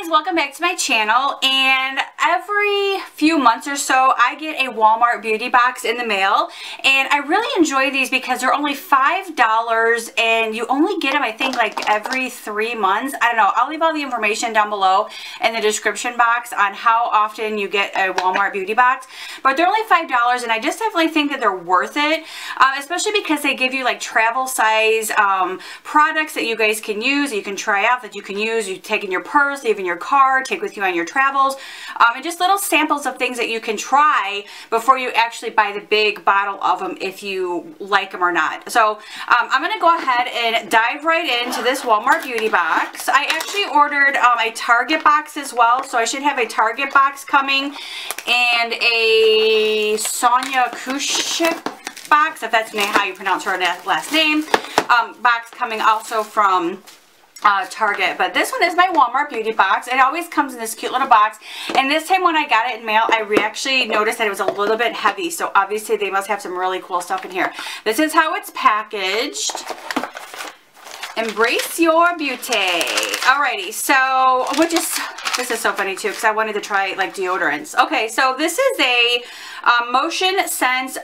guys, welcome back to my channel. And every few months or so I get a Walmart beauty box in the mail, and I really enjoy these because they're only $5 and you only get them I think like every 3 months. I don't know, I'll leave all the information down below in the description box on how often you get a Walmart beauty box, but they're only $5 and I just definitely think that they're worth it, especially because they give you like travel size products that you guys can use, that you can try out, that you can use, you take in your purse, leave in your car, take with you on your travels, and just little samples of things that you can try before you actually buy the big bottle of them if you like them or not. So I'm going to go ahead and dive right into this Walmart beauty box. I actually ordered a Target box as well, so I should have a Target box coming and a Sonia Kushik box, if that's how you pronounce her last name, box coming also from Target. But this one is my Walmart beauty box. It always comes in this cute little box, and this time when I got it in mail I actually noticed that it was a little bit heavy, so obviously they must have some really cool stuff in here. This is how it's packaged. Embrace your beauty. Alrighty, so this is so funny too because I wanted to try like deodorants. Okay, so this is a Motion Sense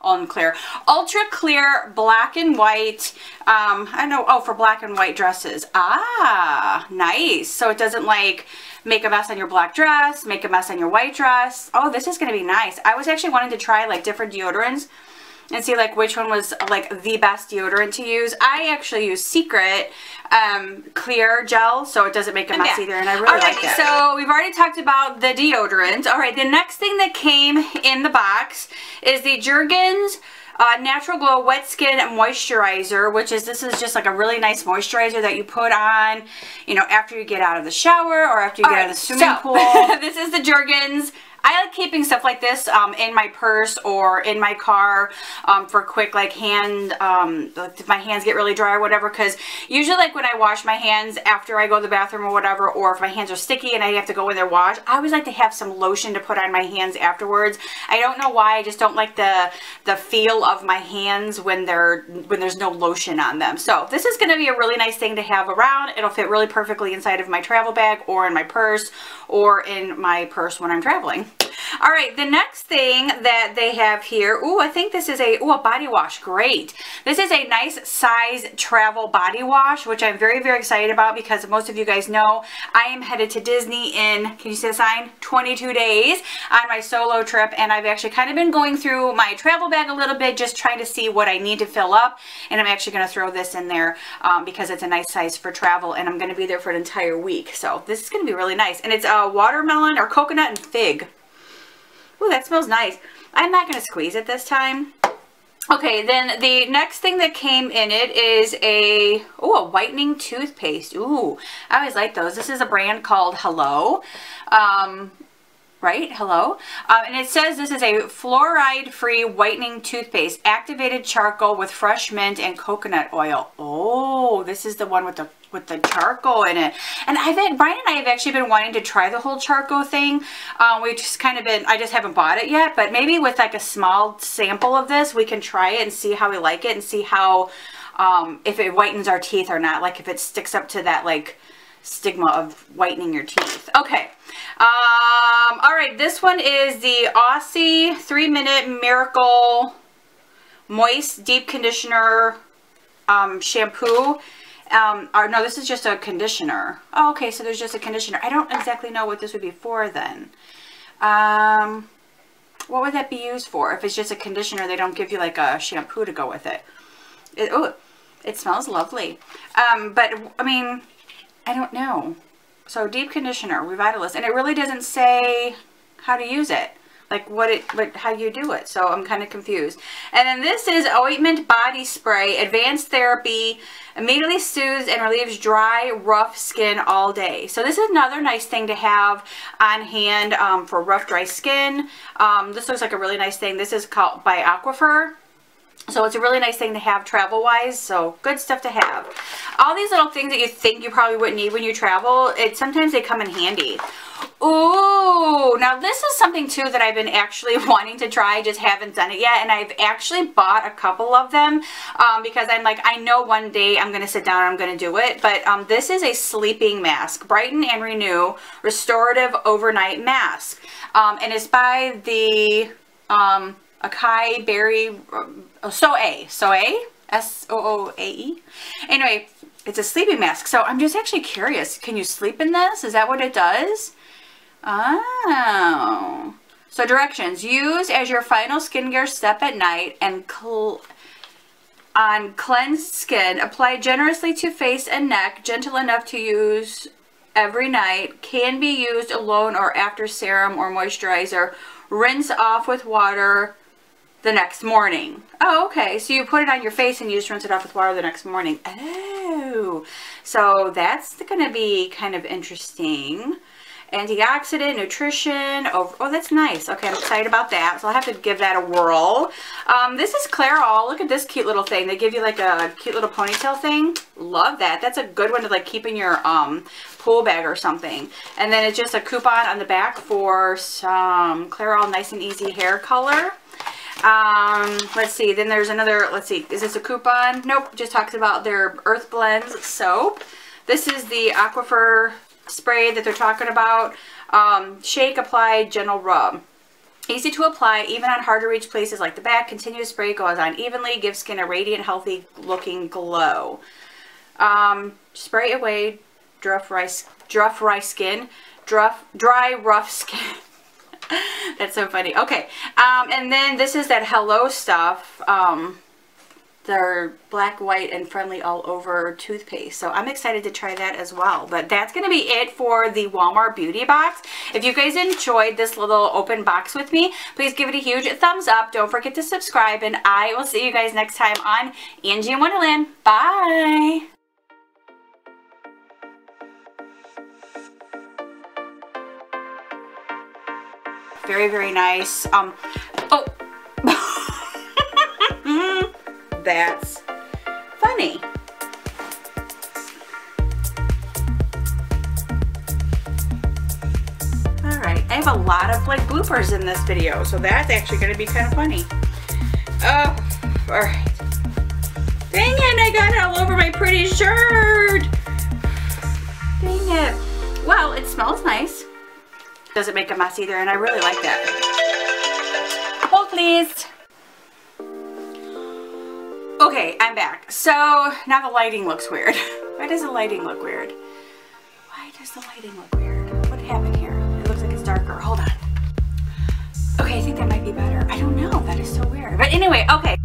unclear, ultra clear black and white. I know, oh, for black and white dresses. Ah, nice. So it doesn't like make a mess on your black dress, make a mess on your white dress. Oh, this is going to be nice. I was actually wanting to try like different deodorants and see like which one was like the best deodorant to use. I actually use Secret clear gel, so it doesn't make a mess either, and I really like it. So we've already talked about the deodorant. All right, the next thing that came in the box is the Jergens Natural Glow Wet Skin Moisturizer, which is, this is just like a really nice moisturizer that you put on, you know, after you get out of the shower or after you get out of the swimming pool. This is the Jergens. I like keeping stuff like this in my purse or in my car for quick like hand, if my hands get really dry or whatever, because usually like when I wash my hands after I go to the bathroom or whatever, or if my hands are sticky and I have to go in there wash, I always like to have some lotion to put on my hands afterwards. I don't know why, I just don't like the feel of my hands when there's no lotion on them. So this is going to be a really nice thing to have around. It'll fit really perfectly inside of my travel bag or in my purse or in my purse when I'm traveling. All right, the next thing that they have here, ooh, I think this is a body wash. Great. This is a nice size travel body wash, which I'm very, very excited about because most of you guys know I am headed to Disney in, can you see the sign? 22 days on my solo trip, and I've actually kind of been going through my travel bag a little bit, just trying to see what I need to fill up, and I'm actually going to throw this in there because it's a nice size for travel, and I'm going to be there for an entire week. So this is going to be really nice, and it's watermelon or coconut and fig. Ooh, that smells nice. I'm not going to squeeze it this time. Okay, then the next thing that came in it is a whitening toothpaste. Ooh, I always like those. This is a brand called Hello. Right? Hello. And it says this is a fluoride-free whitening toothpaste, activated charcoal with fresh mint and coconut oil. Oh, this is the one with the charcoal in it. And Brian and I have actually been wanting to try the whole charcoal thing. We've just kind of been, I just haven't bought it yet, but maybe with like a small sample of this, we can try it and see how we like it and see how, if it whitens our teeth or not, like if it sticks up to that like stigma of whitening your teeth. Okay. All right, this one is the Aussie 3-Minute Miracle Moist Deep Conditioner shampoo. Or no, this is just a conditioner. Oh, okay, so there's just a conditioner. I don't exactly know what this would be for then. What would that be used for? If it's just a conditioner, they don't give you like a shampoo to go with it. It smells lovely. But I mean, I don't know. So deep conditioner, Revitalists, and it really doesn't say how to use it, like how you do it. So I'm kind of confused. And then this is ointment body spray, advanced therapy, immediately soothes and relieves dry, rough skin all day. So this is another nice thing to have on hand for rough, dry skin. This looks like a really nice thing. This is called by Aquifer. So it's a really nice thing to have travel-wise, so good stuff to have. All these little things that you think you probably wouldn't need when you travel, sometimes they come in handy. Ooh, Oh, now this is something too that I've been actually wanting to try, just haven't done it yet. And I've actually bought a couple of them because I'm like, I know one day I'm going to sit down and I'm going to do it. But this is a sleeping mask, Brighten and Renew Restorative Overnight Mask. And it's by the Acai Berry Soe, S-O-O-A-E. Anyway, it's a sleeping mask. So I'm just actually curious. Can you sleep in this? Is that what it does? Oh. So directions. Use as your final skincare step at night and on cleansed skin. Apply generously to face and neck. Gentle enough to use every night. Can be used alone or after serum or moisturizer. Rinse off with water the next morning. Oh, okay. So you put it on your face and you just rinse it off with water the next morning. Oh, so that's going to be kind of interesting. Antioxidant, nutrition. Oh, that's nice. Okay, I'm excited about that. So I'll have to give that a whirl. This is Clairol. Look at this cute little thing. They give you like a cute little ponytail thing. Love that. That's a good one to like keep in your pool bag or something. And then it's just a coupon on the back for some Clairol Nice and Easy hair color. Let's see, then there's another, let's see, is this a coupon? Nope, just talks about their Earth Blends soap. This is the Aquifer spray that they're talking about. Shake, apply, gentle rub. Easy to apply, even on hard to reach places like the back. Continuous spray goes on evenly, gives skin a radiant, healthy looking glow. Spray away dry, rough skin. That's so funny. Okay, and then this is that Hello stuff. They're black, white, and friendly all over toothpaste. So I'm excited to try that as well. But that's going to be it for the Walmart beauty box. If you guys enjoyed this little open box with me, please give it a huge thumbs up. Don't forget to subscribe, and I will see you guys next time on Angie in Wonderland. Bye! Very, very nice. Oh. That's funny. Alright, I have a lot of like bloopers in this video, so that's actually going to be kind of funny. Oh, alright. Dang it, I got it all over my pretty shirt. Dang it. Well, it smells nice. Doesn't make a mess either, and I really like that. Hold please. Okay, I'm back. So now the lighting looks weird. Why does the lighting look weird? Why does the lighting look weird? What happened here? It looks like it's darker. Hold on. Okay, I think that might be better. I don't know. That is so weird. But anyway, okay.